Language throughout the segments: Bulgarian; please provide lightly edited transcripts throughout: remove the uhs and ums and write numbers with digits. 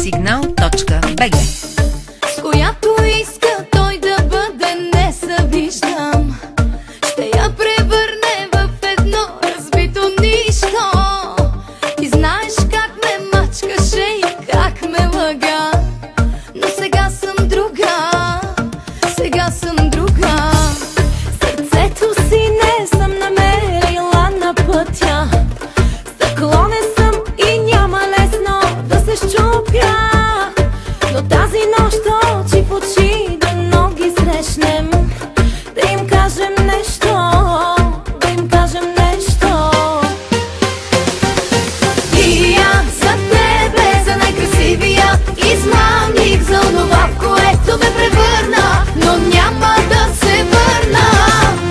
Signal.bg. С която иска той да бъде, не се виждам. Ще я превърне в едно разбито нищо. Ти знаеш как ме мачкаше и как ме лъга. Но сега съм друга, сега съм друга. Сърцето си не съм намерила на пътя. Стъклонен съм и няма лесно да се щупя. Но тази нощ очи в очи дано ги срещнем. Да им кажем нещо, да им кажем нещо. Пия за тебе, за най-красивия измамник, за онова, в което ме превърна, но няма да се върна.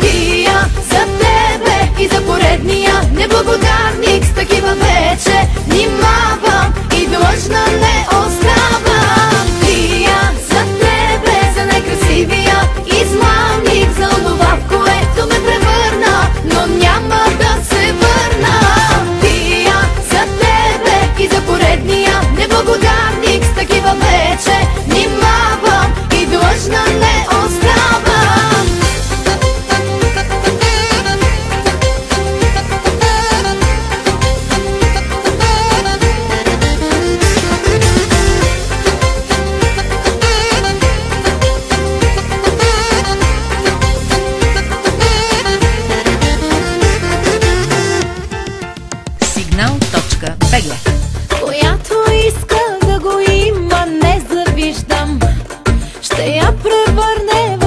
Пия за тебе и за поредния неблагодарник, с такива вече внимавам и длъжна не оставам. Пия за тебе, за най-красивия измамник, за онова, в което ме превърна, но няма да се върна. Пия за тебе и за поредния неблагодарник, с такива вече внимавам и длъжна не оставам. Signal.bg. Която иска да го има, не завиждам. Ще я превърне